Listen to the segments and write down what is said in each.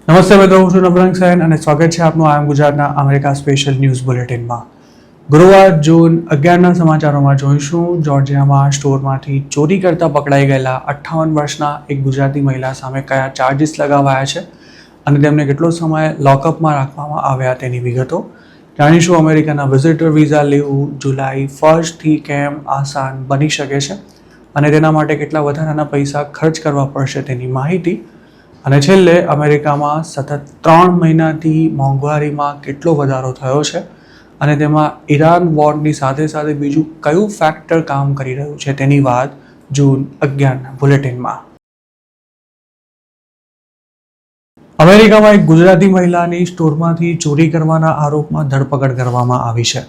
નમસ્તે મિત્રો, હું છું નવરંગ સૈન અને સ્વાગત છે આપનું આમ ગુજરાતના અમેરિકા સ્પેશિયલ ન્યૂઝ બુલેટિનમાં. ગુરુવાર જૂન 11ના સમાચારોમાં જોઈશું જોર્જિયામાં સ્ટોરમાંથી ચોરી કરતા પકડાઈ ગયેલા 58 વર્ષના એક ગુજરાતી મહિલા સામે કયા ચાર્જીસ લગાવાયા છે અને તેમને કેટલો સમય લોકઅપમાં રાખવામાં આવ્યા તેની વિગતો જાણીશું. અમેરિકાના વિઝિટર વિઝા લેવું જુલાઈ 1થી કેમ આસાન બની શકે છે અને તેના માટે કેટલા વધારાના પૈસા ખર્ચ કરવા પડશે તેની માહિતી. અને છેલ્લે અમેરિકામાં સતત 3 મહિનાથી મોંઘવારીમાં કેટલો વધારો થયો છે અને તેમાં ઈરાન વોરની સાથે સાથે બીજું કયું ફેક્ટર કામ કરી રહ્યું છે તેની વાત જૂન 11ના બુલેટિનમાં. અમેરિકામાં એક ગુજરાતી મહિલાની સ્ટોરમાંથી ચોરી કરવાના આરોપમાં ધરપકડ કરવામાં આવી છે.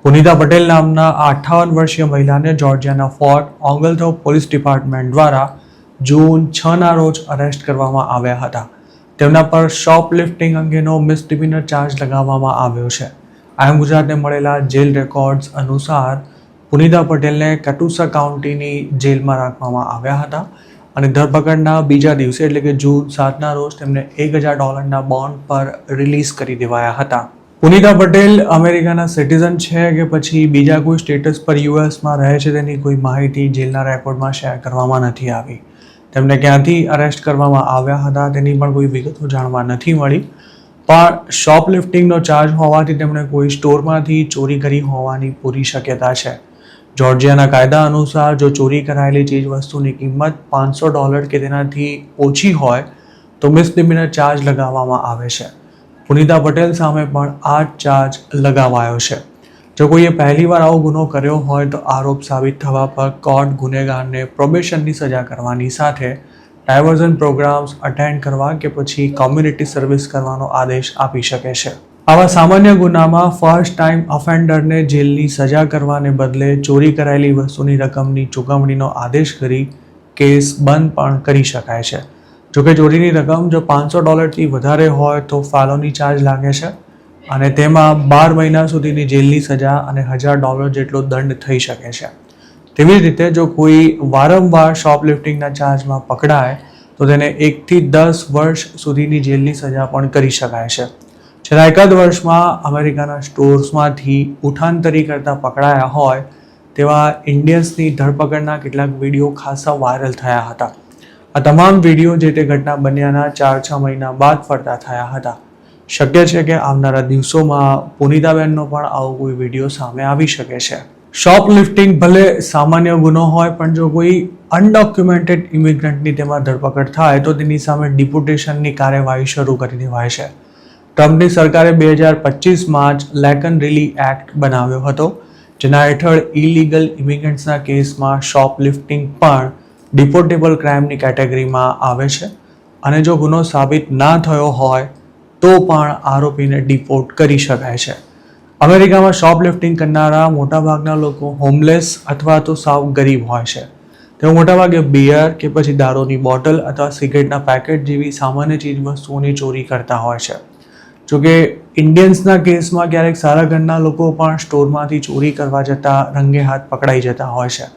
પુનિતા પટેલ નામના આ 58 વર્ષીય મહિલાને જોર્જિયાના ફોર્ટ ઓગલથોર્પ પોલીસ ડિપાર્ટમેન્ટ દ્વારા જૂન 6ના રોજ અરેસ્ટ કરવામાં આવ્યા હતા. તેમના પર શોપલિફ્ટિંગ અંગેનો મિસડિમિનર ચાર્જ લગાવવામાં આવ્યો છે. આમ ગુજરાતને મળેલા જેલ રેકોર્ડ્સ અનુસાર પુનિતા પટેલને કેટુસા કાઉન્ટીની જેલમાં રાખવામાં આવ્યા હતા અને ધરપકડના બીજા દિવસે એટલે કે જૂન 7ના રોજ તેમને $1000 બોન્ડ પર રિલીઝ કરી દેવાયા હતા. પુનિતા પટેલ અમેરિકાના સિટીઝન છે કે પછી બીજા કોઈ સ્ટેટસ પર યુએસમાં રહે છે તેની કોઈ માહિતી જેલના રેકોર્ડમાં શેર કરવામાં નથી આવી. તેમને ક્યાંથી અરેસ્ટ કરવામાં આવ્યા હતા તેની પણ કોઈ વિગતો જાણવા નથી મળી. પણ શોપલિફ્ટિંગનો ચાર્જ હોવાથી તેમણે કોઈ સ્ટોરમાંથી ચોરી કરી હોવાની પૂરી શક્યતા છે. જોર્જિયાના કાયદા અનુસાર જો ચોરી કરાયેલી ચીજ વસ્તુની કિંમત $500 કે તેનાથી ઓછી હોય તો મિસડિમિનર ચાર્જ લગાવવામાં આવે છે. પુનિતા પટેલ સામે પણ આ ચાર્જ લગાવાયો છે. જો કોઈએ પહેલીવાર આવો ગુનો કર્યો હોય તો આરોપ સાબિત થવા પર કોર્ટ ગુનેગારને પ્રોબેશનની સજા કરવાની સાથે ડાયવર્ઝન પ્રોગ્રામ્સ અટેન્ડ કરવા કે પછી કોમ્યુનિટી સર્વિસ કરવાનો આદેશ આપી શકે છે. આવા સામાન્ય ગુનામાં ફર્સ્ટ ટાઈમ ઓફેન્ડરને જેલની સજા કરવાને બદલે ચોરી કરાયેલી વસ્તુની રકમની ચૂકવણીનો આદેશ કરી કેસ બંધ પણ કરી શકાય છે. જોકે ચોરીની રકમ જો $500થી વધારે હોય તો ફેલોની ચાર્જ લાગે છે અને તેમાં 12 મહિના સુધીની જેલની સજા અને $1000 જેટલો દંડ થઈ શકે છે. તેવી જ રીતે જો કોઈ વારંવાર શોપલિફ્ટિંગના ચાર્જમાં પકડાય તો તેને 1 થી 10 વર્ષ સુધીની જેલની સજા પણ કરી શકાય છે. છેલ્લા એકાદ વર્ષમાં અમેરિકાના સ્ટોર્સમાંથી ઉઠાંતરી કરતા પકડાયા હોય તેવા ઇન્ડિયન્સની ધરપકડના કેટલાક વિડીયો ખાસા વાયરલ થયા હતા. આ તમામ વિડીયો જે તે ઘટના બન્યાના 4-6 મહિના બાદ ફરતા થયા હતા. શક્ય છે કે આવનારા દિવસોમાં પુનિતાબેનનો પણ આવો કોઈ વિડીયો સામે આવી શકે છે. શોપલિફ્ટિંગ ભલે સામાન્ય ગુનો હોય પણ જો કોઈ અનડોક્યુમેન્ટેડ ઇમિગ્રન્ટની તેમાં ધરપકડ થાય તો તેની સામે ડિપોર્ટેશનની કાર્યવાહી શરૂ કરી દેવાય છે. ટ્રમ્પની સરકારે 2025માં જ લેકન રિલી એક્ટ બનાવ્યો હતો જેના હેઠળ ઇલીગલ ઇમિગ્રન્ટ્સના કેસમાં શોપલિફ્ટિંગ પણ ડિપોર્ટેબલ ક્રાઇમની કેટેગરીમાં આવે છે અને જો ગુનો સાબિત ના થયો હોય તો પણ આરોપીને ડિપોર્ટ કરી શકાય છે. અમેરિકામાં શોપલિફ્ટિંગ કરનારા મોટાભાગના લોકો હોમલેસ અથવા તો સાવ ગરીબ હોય છે. તેઓ મોટાભાગે બિયર કે પછી દારૂની બોટલ અથવા સિગરેટના પેકેટ જેવી સામાન્ય ચીજ વસ્તુઓની ચોરી કરતા હોય છે. જોકે ઇન્ડિયન્સના કેસમાં ક્યારેક સારા ઘરના લોકો પણ સ્ટોરમાંથી ચોરી કરવા જતા રંગે હાથ પકડાઈ જતા હોય છે.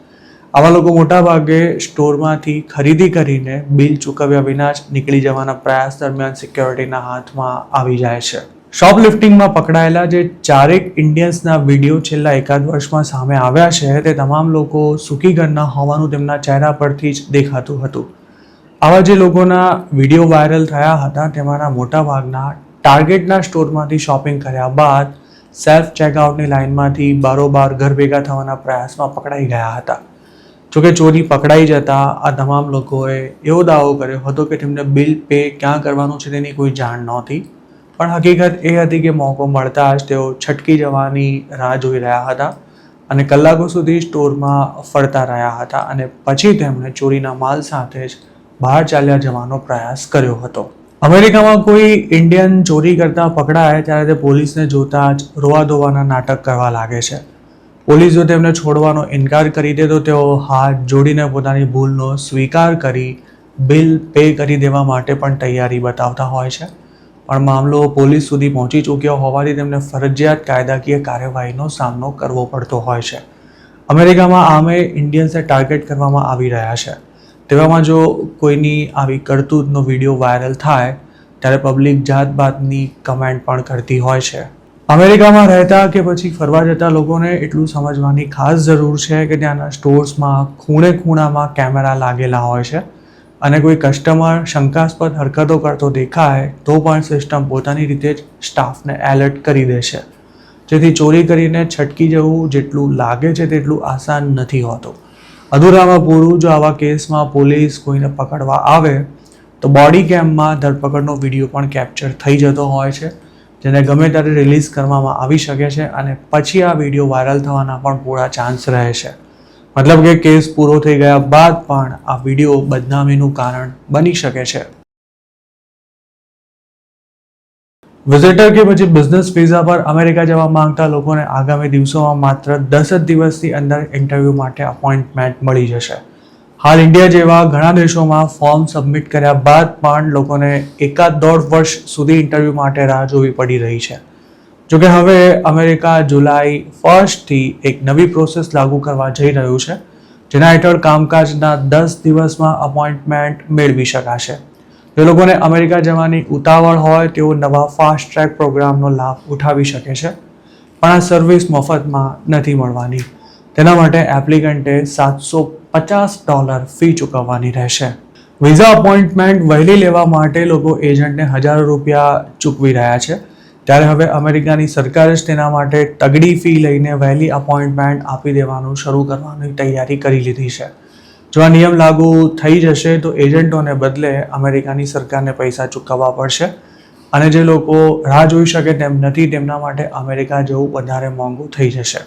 આવા લોકો મોટાભાગે સ્ટોરમાંથી ખરીદી કરીને બિલ ચૂકવ્યા વિના જ નીકળી જવાના પ્રયાસ દરમિયાન સિક્યોરિટીના હાથમાં આવી જાય છે. શોપલિફ્ટિંગમાં પકડાયેલા જે 4 ઇન્ડિયન્સના વિડીયો છેલ્લા એકાદ વર્ષમાં સામે આવ્યા છે તે તમામ લોકો સુખી ઘરના હોવાનું તેમના ચહેરા પરથી જ દેખાતું હતું. આવા જે લોકોના વિડીયો વાયરલ થયા હતા તેમાંના મોટાભાગના ટાર્ગેટના સ્ટોરમાંથી શોપિંગ કર્યા બાદ સેલ્ફ ચેકઆઉટની લાઇનમાંથી બારોબાર ઘર ભેગા થવાના પ્રયાસમાં પકડાઈ ગયા હતા. જોકે ચોરી પકડાઈ જતા આ તમામ લોકોએ એવો દાવો કર્યો હતો કે તેમને બિલ પે ક્યાં કરવાનું છે તેની કોઈ જાણ નહોતી. પણ હકીકત એ હતી કે મોકો મળતા જ તેઓ છટકી જવાની રાહ જોઈ રહ્યા હતા અને કલાકો સુધી સ્ટોરમાં ફરતા રહ્યા હતા અને પછી તેમણે ચોરીના માલ સાથે જ બહાર ચાલ્યા જવાનો પ્રયાસ કર્યો હતો. અમેરિકામાં કોઈ ઇન્ડિયન ચોરી કરતા પકડાય ત્યારે તે પોલીસને જોતા જ રોવા ધોવાના નાટક કરવા લાગે છે. પોલીસ જો તેમને છોડવાનો ઇનકાર કરી દે તો તેઓ હાથ જોડીને પોતાની ભૂલનો સ્વીકાર કરી બિલ પે કરી દેવા માટે પણ તૈયારી બતાવતા હોય છે. પણ મામલો પોલીસ સુધી પહોંચી ચૂક્યો હોવાથી તેમને ફરજિયાત કાયદાકીય કાર્યવાહીનો સામનો કરવો પડતો હોય છે. અમેરિકામાં આમે ઇન્ડિયન્સને ટાર્ગેટ કરવામાં આવી રહ્યા છે. તેવામાં જો કોઈની આવી કરતૂતનો વિડીયો વાયરલ થાય ત્યારે પબ્લિક જાતભાતની કમેન્ટ પણ કરતી હોય છે. અમેરિકામાં રહેતા કે પછી ફરવા જતા લોકોને એટલું સમજવાની ખાસ જરૂર છે કે ત્યાંના સ્ટોર્સમાં ખૂણે ખૂણામાં કેમેરા લાગેલા હોય છે અને કોઈ કસ્ટમર શંકાસ્પદ હરકતો કરતો દેખાય તો પણ સિસ્ટમ પોતાની રીતે જ સ્ટાફને એલર્ટ કરી દે છે, જેથી ચોરી કરીને છટકી જવું જેટલું લાગે છે તેટલું આસાન નથી હોતું. અધૂરામાં પૂરું, જો આવા કેસમાં પોલીસ કોઈને પકડવા આવે તો બોડી કેમમાં ધરપકડનો વિડીયો પણ કેપ્ચર થઈ જતો હોય છે, જેને ગમે ત્યારે રિલીઝ કરવામાં આવી શકે છે અને પછી આ વિડીયો વાયરલ થવાના પણ પૂરા ચાન્સ રહે છે. મતલબ કે કેસ પૂરો થઈ ગયા બાદ પણ આ વિડીયો બદનામીનું કારણ બની શકે છે. વિઝિટર કે પછી બિઝનેસ વિઝા પર અમેરિકા જવા માંગતા લોકોને આગામી દિવસોમાં માત્ર 10 જ દિવસની અંદર ઇન્ટરવ્યૂ માટે અપોઇન્ટમેન્ટ મળી જશે. હાલ ઇન્ડિયા જેવા ઘણા દેશોમાં ફોર્મ સબમિટ કર્યા બાદ પણ લોકોને 1.5 વર્ષ સુધી ઇન્ટરવ્યૂ માટે રાહ જોવી પડી રહી છે. જોકે હવે અમેરિકા જુલાઈ 1થી એક નવી પ્રોસેસ લાગુ કરવા જઈ રહ્યું છે, જેના હેઠળ કામકાજના 10 દિવસમાં અપોઇન્ટમેન્ટ મેળવી શકાશે. જે લોકોને અમેરિકા જવાની ઉતાવળ હોય તેઓ નવા ફાસ્ટ ટ્રેક પ્રોગ્રામનો લાભ ઉઠાવી શકે છે, પણ આ સર્વિસ મફતમાં નથી મળવાની. તેના માટે એપ્લિકન્ટે $750 ફી ચૂકવવાની રહેશે. વિઝા અપોઇન્ટમેન્ટ વહેલી લેવા માટે લોકો એજન્ટને ₹1000 ચૂકવી રહ્યા છે, ત્યારે હવે અમેરિકાની સરકારે જ તેના માટે તગડી ફી લઈને વહેલી અપોઇન્ટમેન્ટ આપી દેવાનું શરૂ કરવાની તૈયારી કરી લીધી છે. જો આ નિયમ લાગુ થઈ જશે તો એજન્ટોને બદલે અમેરિકાની સરકારને પૈસા ચૂકવવા પડશે અને જે લોકો રાહ જોઈ શકે તેમ નથી તેમના માટે અમેરિકા જવું વધારે મોંઘું થઈ જશે.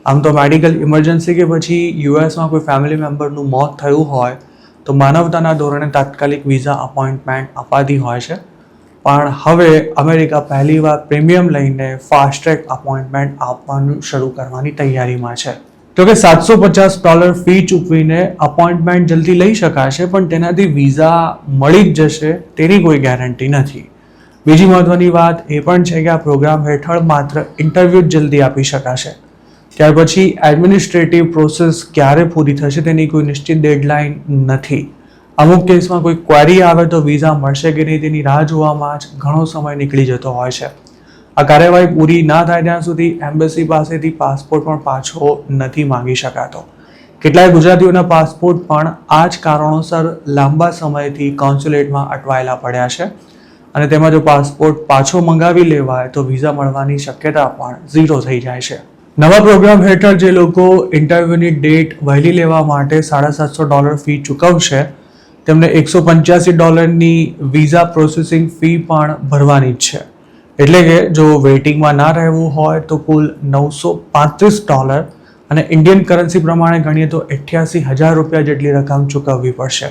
આમ તો મેડિકલ ઇમરજન્સી કે પછી યુએસમાં કોઈ ફેમિલી મેમ્બરનું મોત થયું હોય તો માનવતાના ધોરણે તાત્કાલિક વિઝા અપોઇન્ટમેન્ટ અપાતી હોય છે, પણ હવે અમેરિકા પહેલીવાર પ્રીમિયમ લઈને ફાસ્ટ ટ્રેક અપોઇન્ટમેન્ટ આપવાનું શરૂ કરવાની તૈયારીમાં છે. તો કે $750 ફી ચૂકવીને અપોઇન્ટમેન્ટ જલ્દી લઈ શકાશે, પણ તેનાથી વિઝા મળી જ જશે તેની કોઈ ગેરંટી નથી. બીજી મહત્વની વાત એ પણ છે કે આ પ્રોગ્રામ હેઠળ માત્ર ઇન્ટરવ્યૂ જ જલ્દી આપી શકાશે. ત્યાર પછી એડમિનિસ્ટ્રેટિવ પ્રોસેસ ક્યારે પૂરી થશે તેની કોઈ નિશ્ચિત ડેડલાઇન નથી. અમુક કેસમાં કોઈ ક્વેરી આવે તો વિઝા મળશે કે નહીં તેની રાહ જોવામાં જ ઘણો સમય નીકળી જતો હોય છે. આ કાર્યવાહી પૂરી ના થાય ત્યાં સુધી એમ્બેસી પાસેથી પાસપોર્ટ પણ પાછો નથી માંગી શકાતો. કેટલાય ગુજરાતીઓના પાસપોર્ટ પણ આ જ કારણોસર લાંબા સમયથી કોન્સ્યુલેટમાં અટવાયેલા પડ્યા છે અને તેમાં જો પાસપોર્ટ પાછો મંગાવી લેવાય તો વિઝા મળવાની શક્યતા પણ 0 થઈ જાય છે. નવા પ્રોગ્રામ હેઠળ જે લોકો ઇન્ટરવ્યૂની ડેટ વહેલી લેવા માટે $750 ફી ચૂકવશે તેમને $185ની વિઝા પ્રોસેસિંગ ફી પણ ભરવાની જ છે. એટલે કે જો વેઇટિંગમાં ના રહેવું હોય તો કુલ $935 અને ઇન્ડિયન કરન્સી પ્રમાણે ગણીએ તો $88,000 જેટલી રકમ ચૂકવવી પડશે.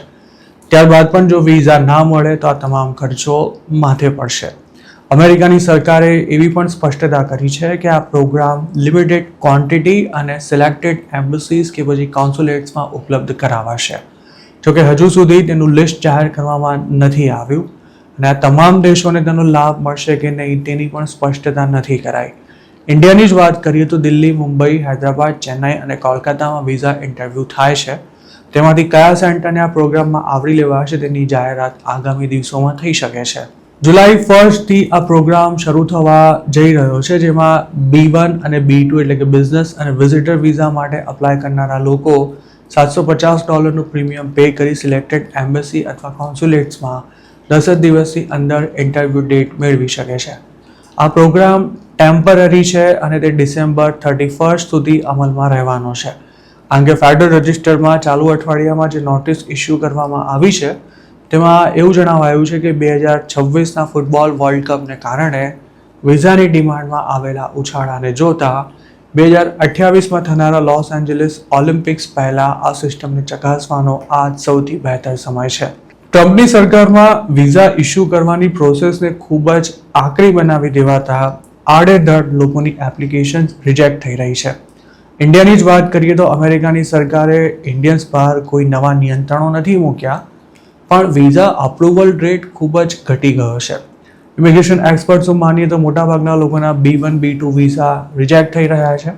ત્યારબાદ પણ જો વિઝા ના મળે તો આ તમામ ખર્ચો માથે પડશે. અમેરિકાની સરકારે એવી પણ સ્પષ્ટતા કરી છે કે આ પ્રોગ્રામ લિમિટેડ ક્વોન્ટિટી અને સિલેક્ટેડ એમ્બસીઝ કે પછી કોન્સ્યુલેટ્સમાં ઉપલબ્ધ કરાવાશે. જોકે હજુ સુધી તેનું લિસ્ટ જાહેર કરવામાં નથી આવ્યું અને આ તમામ દેશોને તેનો લાભ મળશે કે નહીં તેની પણ સ્પષ્ટતા નથી કરાઈ. ઇન્ડિયાની જ વાત કરીએ તો દિલ્હી, મુંબઈ, હૈદરાબાદ, ચેન્નાઈ અને કોલકાતામાં વિઝા ઇન્ટરવ્યૂ થાય છે. તેમાંથી કયા સેન્ટરને આ પ્રોગ્રામમાં આવરી લેવાશે તેની જાહેરાત આગામી દિવસોમાં થઈ શકે છે. જુલાઈ 1થી આ પ્રોગ્રામ શરૂ થવા જઈ રહ્યો છે, જેમાં B1 અને B2 એટલે કે બિઝનેસ અને વિઝિટર વિઝા માટે અપ્લાય કરનારા લોકો $750નું પ્રીમિયમ પે કરી સિલેક્ટેડ એમ્બસી અથવા કોન્સ્યુલેટ્સમાં 10 દિવસની અંદર ઇન્ટરવ્યૂ ડેટ મેળવી શકે છે. આ પ્રોગ્રામ ટેમ્પરરી છે અને તે ડિસેમ્બર 31 સુધી અમલમાં રહેવાનો છે. આ અંગે ફેડરલ રજિસ્ટરમાં ચાલુ અઠવાડિયામાં જે નોટિસ ઇસ્યુ કરવામાં આવી છે તેમાં એવું જણાવાયું છે કે 2026ના ફૂટબોલ વર્લ્ડ કપને કારણે વિઝાની ડિમાન્ડમાં આવેલા ઉછાળાને જોતા 2028માં થનારા લોસ એન્જલિસ ઓલિમ્પિક્સ પહેલા આ સિસ્ટમને ચકાસવાનો આ સૌથી બહેતર સમય છે. ટ્રમ્પની સરકારમાં વિઝા ઇસ્યુ કરવાની પ્રોસેસને ખૂબ જ આકરી બનાવી દેવાતા આડેધડ લોકોની એપ્લિકેશન રિજેક્ટ થઈ રહી છે. ઇન્ડિયાની જ વાત કરીએ તો અમેરિકાની સરકારે ઇન્ડિયન્સ પર કોઈ નવા નિયંત્રણો નથી મૂક્યા, પણ વિઝા અપ્રુવલ રેટ ખૂબ જ ઘટી ગયો છે. ઇમિગ્રેશન એક્સપર્ટ્સો માનીએ તો મોટાભાગના લોકોના B1, B2 વિઝા રિજેક્ટ થઈ રહ્યા છે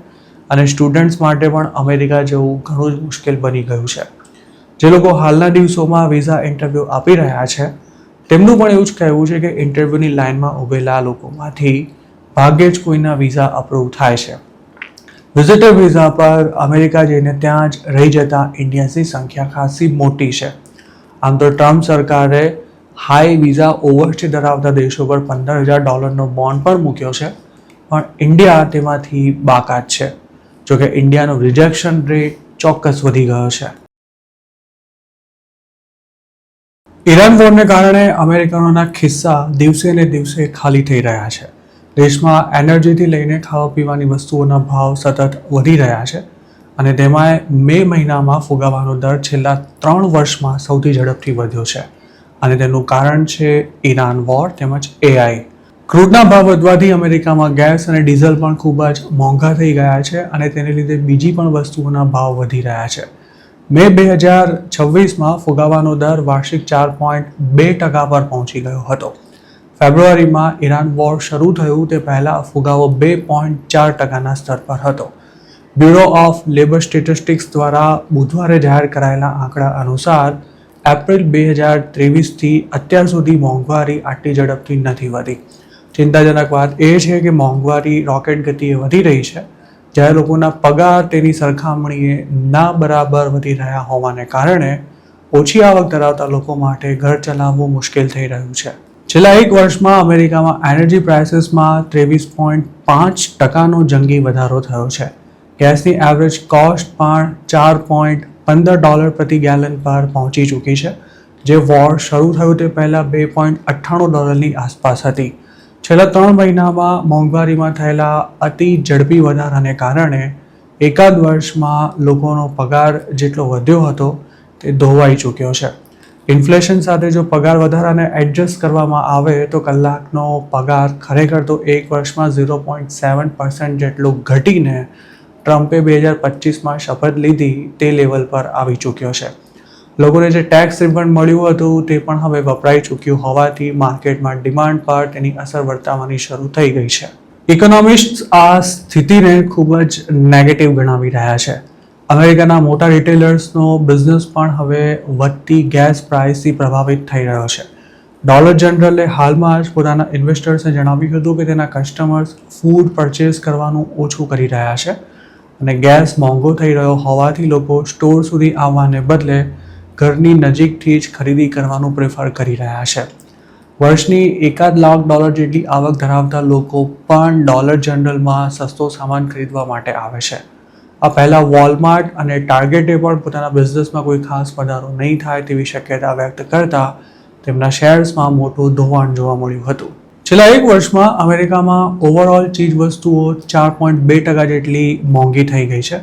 અને સ્ટુડન્ટ્સ માટે પણ અમેરિકા જવું ઘણું જ મુશ્કેલ બની ગયું છે. જે લોકો હાલના દિવસોમાં વિઝા ઇન્ટરવ્યૂ આપી રહ્યા છે તેમનું પણ એવું જ કહેવું છે કે ઇન્ટરવ્યૂની લાઇનમાં ઊભેલા લોકોમાંથી ભાગ્યે જ કોઈના વિઝા અપ્રૂવ થાય છે. વિઝિટર વિઝા પર અમેરિકા જઈને ત્યાં જ રહી જતા ઇન્ડિયન્સની સંખ્યા ખાસી મોટી છે. આમ તો ટ્રમ્પ સરકારે હાઈ વિઝા ઓવરસ્ટે ધરાવતા દેશો પર $15,000 બોન્ડ પણ મૂક્યો છે, પણ ઇન્ડિયા તેમાંથી બાકાત છે. જોકે ઇન્ડિયાનો રિજેક્શન રેટ ચોક્કસ વધી ગયો છે. ઈરાન વોરને કારણે અમેરિકનોના ખિસ્સા દિવસે ને દિવસે ખાલી થઈ રહ્યા છે. દેશમાં એનર્જીથી લઈને ખાવા પીવાની વસ્તુઓના ભાવ સતત વધી રહ્યા છે અને તેમાં મે મહિનામાં ફુગાવાનો દર છેલ્લા 3 વર્ષમાં સૌથી ઝડપથી વધ્યો છે અને તેનું કારણ છે ઈરાન વોર તેમજ AI. ક્રૂડના ભાવ વધવાથી અમેરિકામાં ગેસ અને ડીઝલ પણ ખૂબ જ મોંઘા થઈ ગયા છે અને તેને લીધે બીજી પણ વસ્તુઓના ભાવ વધી રહ્યા છે. મે 2026માં ફુગાવાનો દર વાર્ષિક 4.2% પર પહોંચી ગયો હતો. ફેબ્રુઆરીમાં ઈરાન વોર શરૂ થયું તે પહેલાં ફુગાવો 2.4%ના સ્તર પર હતો. બ્યુરો ઓફ લેબર સ્ટેટિસ્ટિક્સ દ્વારા બુધવારે જાહેર કરાયેલા આંકડા અનુસાર એપ્રિલ 2023થી અત્યાર સુધી મોંઘવારી આટલી ઝડપથી નથી વધી. ચિંતાજનક વાત એ છે કે મોંઘવારી રોકેટ ગતિએ વધી રહી છે, જ્યારે લોકોના પગાર તેની સરખામણીએ ના બરાબર વધી રહ્યા હોવાને કારણે ઓછી આવક ધરાવતા લોકો માટે ઘર ચલાવવું મુશ્કેલ થઈ રહ્યું છે. છેલ્લા 1 વર્ષમાં અમેરિકામાં એનર્જી પ્રાઇસીસમાં 23.5%નો જંગી વધારો થયો છે. ગેસની એવરેજ કોસ્ટ પણ $4.15 પ્રતિ ગેલન પર પહોંચી ચૂકી છે, જે વોર શરૂ થયું તે પહેલાં $2.98ની આસપાસ હતી. છેલ્લા 3 મહિનામાં મોંઘવારીમાં થયેલા અતિ ઝડપી વધારાને કારણે એકાદ વર્ષમાં લોકોનો પગાર જેટલો વધ્યો હતો તે ધોવાઈ ચૂક્યો છે. ઇન્ફ્લેશન સાથે જો પગાર વધારાને એડજસ્ટ કરવામાં આવે તો કલાકનો પગાર ખરેખર તો 1 વર્ષમાં 0.7% જેટલું ઘટીને ટ્રમ્પે 2025માં શપથ લીધી તે લેવલ પર આવી ચૂક્યો છે. લોકોને જે ટેક્સ રિફંડ મળ્યું હતું તે પણ હવે વપરાઈ ચૂક્યું હોવાથી માર્કેટમાં ડિમાન્ડ પર તેની અસર વર્તાવાની શરૂ થઈ ગઈ છે. ઇકોનોમિસ્ટ આ સ્થિતિને ખૂબ જ નેગેટિવ ગણાવી રહ્યા છે. અમેરિકાના મોટા રિટેલર્સનો બિઝનેસ પણ હવે વધતી ગેસ પ્રાઇસથી પ્રભાવિત થઈ રહ્યો છે. ડોલર જનરલે હાલમાં જ પોતાના ઇન્વેસ્ટર્સને જણાવ્યું હતું કે તેના કસ્ટમર્સ ફૂડ પરચેસ કરવાનું ઓછું કરી રહ્યા છે અને ગેસ મોંઘો થઈ રહ્યો હોવાથી લોકો સ્ટોર સુધી આવવાને બદલે ઘરની નજીકથી જ ખરીદી કરવાનું પ્રેફર કરી રહ્યા છે. વર્ષની $1 લાખ જેટલી આવક ધરાવતા લોકો પણ ડોલર જનરલમાં સસ્તો સામાન ખરીદવા માટે આવે છે. આ પહેલાં વોલમાર્ટ અને ટાર્ગેટે પણ પોતાના બિઝનેસમાં કોઈ ખાસ વધારો નહીં થાય તેવી શક્યતા વ્યક્ત કરતા તેમના શેર્સમાં મોટું ધોવાણ જોવા મળ્યું હતું. છેલ્લા 1 વર્ષમાં અમેરિકામાં ઓવરઓલ ચીજ વસ્તુઓ 4.2% જેટલી મોંઘી થઈ ગઈ છે,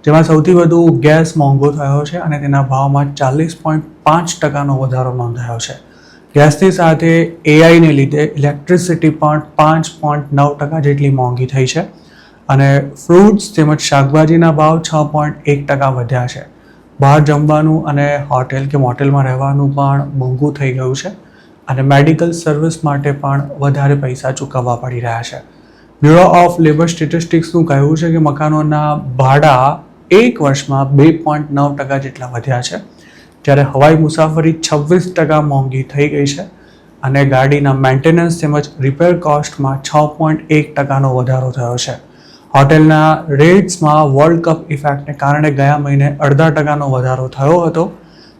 જેમાં સૌથી વધુ ગેસ મોંઘો થયો છે અને તેના ભાવમાં 40.5%નો વધારો નોંધાયો છે. ગેસની સાથે AIને લીધે ઇલેક્ટ્રિસિટી પણ 5.9% જેટલી મોંઘી થઈ છે અને ફ્રૂટ્સ તેમજ શાકભાજીના ભાવ 6.1% વધ્યા છે. બહાર જમવાનું અને હોટેલ કે મોટેલમાં રહેવાનું પણ મોંઘું થઈ ગયું છે અને મેડિકલ સર્વિસ માટે પણ વધારે પૈસા ચૂકવવા પડી રહ્યા છે. બ્યુરો ઓફ લેબર સ્ટેટિસ્ટિક્સનું કહેવું છે કે મકાનોના ભાડા 1 વર્ષમાં 2.9% જેટલા વધ્યા છે, જ્યારે હવાઈ મુસાફરી 26% મોંઘી થઈ ગઈ છે અને ગાડીના મેન્ટેનન્સ તેમજ રિપેર કોસ્ટમાં 6.1%નો વધારો થયો છે. હોટેલના રેટ્સમાં વર્લ્ડ કપ ઇફેક્ટને કારણે ગયા મહિને 0.5%નો વધારો થયો હતો,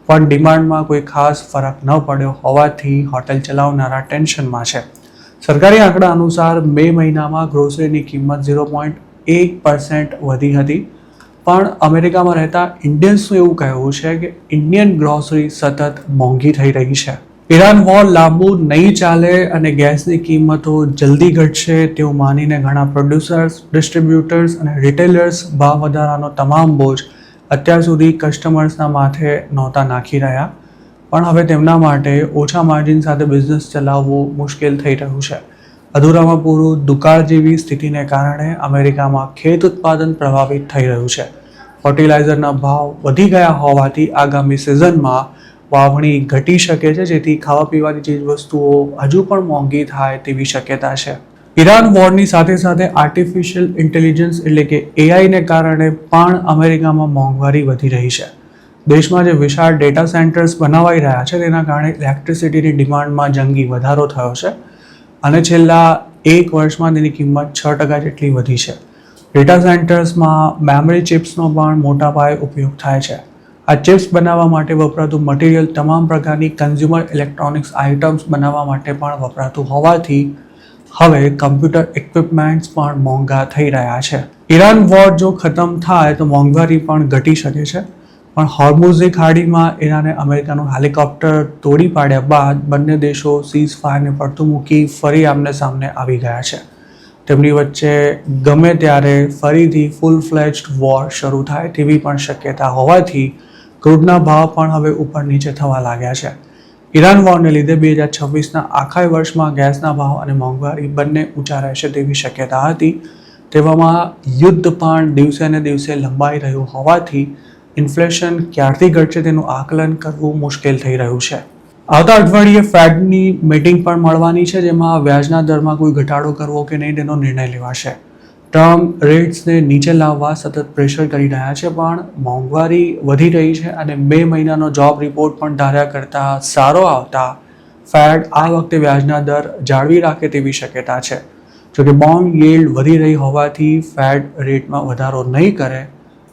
પણ ડિમાન્ડમાં કોઈ ખાસ ફરક ન પડ્યો હોવાથી હોટેલ ચલાવનારા ટેન્શનમાં છે. સરકારી આંકડા અનુસાર મે મહિનામાં ગ્રોસરીની કિંમત 0.1% વધી હતી, પણ અમેરિકામાં રહેતા ઇન્ડિયન્સનું એવું કહેવું છે કે ઇન્ડિયન ગ્રોસરી સતત મોંઘી થઈ રહી છે. ઈરાન વોર લાંબુ નહીં ચાલે અને ગેસની કિંમતો જલ્દી ઘટશે તેવું માનીને ઘણા પ્રોડ્યુસર્સ, ડિસ્ટ્રીબ્યુટર્સ અને રિટેલર્સ ભાવ વધારાનો તમામ બોજ અત્યાર સુધી કસ્ટમર્સના માથે નહોતા નાખી રહ્યા, પણ હવે તેમના માટે ઓછા માર્જિન સાથે બિઝનેસ ચલાવવું મુશ્કેલ થઈ રહ્યું છે. અધૂરામાં પૂરું દુકાળ જેવી સ્થિતિને કારણે અમેરિકામાં ખેત ઉત્પાદન પ્રભાવિત થઈ રહ્યું છે. ફર્ટિલાઇઝરના ભાવ વધી ગયા હોવાથી આગામી સિઝનમાં વાવણી ઘટી શકે છે, જેથી ખાવા પીવાની ચીજવસ્તુઓ હજુ પણ મોંઘી થાય તેવી શક્યતા છે. ઈરાન વોરની સાથે સાથે આર્ટિફિશિયલ ઇન્ટેલિજન્સ એટલે કે AIને કારણે પણ અમેરિકામાં મોંઘવારી વધી રહી છે. દેશમાં જે વિશાળ ડેટા સેન્ટર્સ બનાવાઈ રહ્યા છે તેના કારણે ઇલેક્ટ્રિસિટીની ડિમાન્ડમાં જંગી વધારો થયો છે અને છેલ્લા 1 વર્ષમાં તેની કિંમત 6% જેટલી વધી છે. ડેટા સેન્ટર્સમાં મેમરી ચિપ્સનો પણ મોટા પાયે ઉપયોગ થાય છે. આ ચિપ્સ બનાવવા માટે વપરાતું મટીરિયલ તમામ પ્રકારની કન્ઝ્યુમર ઇલેક્ટ્રોનિક્સ આઇટમ્સ બનાવવા માટે પણ વપરાતું હોવાથી હવે કમ્પ્યુટર ઇક્વિપમેન્ટ્સ પણ મોંઘા થઈ રહ્યા છે. ઈરાન વોર જો ખતમ થાય તો મોંઘવારી પણ ઘટી શકે છે, પણ હોર્મુઝની ખાડીમાં ઈરાને અમેરિકાનું હેલિકોપ્ટર તોડી પાડ્યા બાદ બંને દેશો સીઝ ફાયરને પડતું મૂકી ફરી આમને સામને આવી ગયા છે. તેમની વચ્ચે ગમે ત્યારે ફરીથી ફૂલ ફ્લેજ્ડ વોર શરૂ થાય તેવી પણ શક્યતા હોવાથી ક્રૂડના ભાવ પણ હવે ઉપર નીચે થવા લાગ્યા છે. ઈરાન વોરને લીધે 2026ના આખા વર્ષમાં ગેસના ભાવ અને મોંઘવારી બંને ઊંચા રહેશે તેવી શક્યતા હતી. તેવામાં યુદ્ધ પણ દિવસે ને દિવસે લંબાઈ રહ્યું હોવાથી ઇન્ફ્લેશન ક્યારથી ઘટશે તેનું આકલન કરવું મુશ્કેલ થઈ રહ્યું છે. આવતા અઠવાડિયે ફેડની મીટિંગ પણ મળવાની છે, જેમાં વ્યાજના દરમાં કોઈ ઘટાડો કરવો કે નહીં તેનો નિર્ણય લેવાશે. ટર્મ રેટ્સને નીચે લાવવા સતત પ્રેશર કરી રહ્યા છે, પણ મોંઘવારી વધી રહી છે અને 2 મહિનાનો જોબ રિપોર્ટ પણ ધાર્યા કરતાં સારો આવતા ફેડ આ વખતે વ્યાજના દર જાળવી રાખે તેવી શક્યતા છે. જોકે બોન્ડ yieldવધી રહી હોવાથી ફેડ રેટમાં વધારો નહીં કરે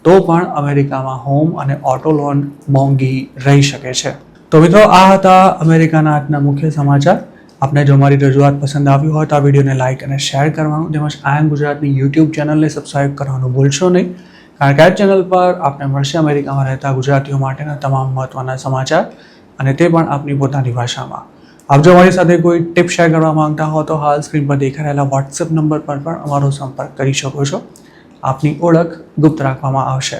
તો પણ અમેરિકામાં હોમ અને ઓટો લોન મોંઘી રહી શકે છે. તો મિત્રો, આ હતા અમેરિકાના આજના મુખ્ય સમાચાર. આપને જો મારી રજૂઆત પસંદ આવી હોય તો આ વિડીયોને લાઇક અને શેર કરવાનું, તેમજ આઈ એમ ગુજરાતની યુટ્યુબ ચેનલને સબસ્ક્રાઇબ કરવાનું ભૂલશો નહીં, કારણ કે આ ચેનલ પર આપને મળશે અમેરિકામાં રહેતા ગુજરાતીઓ માટેના તમામ મહત્ત્વના સમાચાર, અને તે પણ આપની પોતાની ભાષામાં. આપ જો અમારી સાથે કોઈ ટિપ શેર કરવા માંગતા હો તો હાલ સ્ક્રીન પર દેખાઈ રહેલા વોટ્સએપ નંબર પર પણ અમારો સંપર્ક કરી શકો છો. આપની ઓળખ ગુપ્ત રાખવામાં આવશે.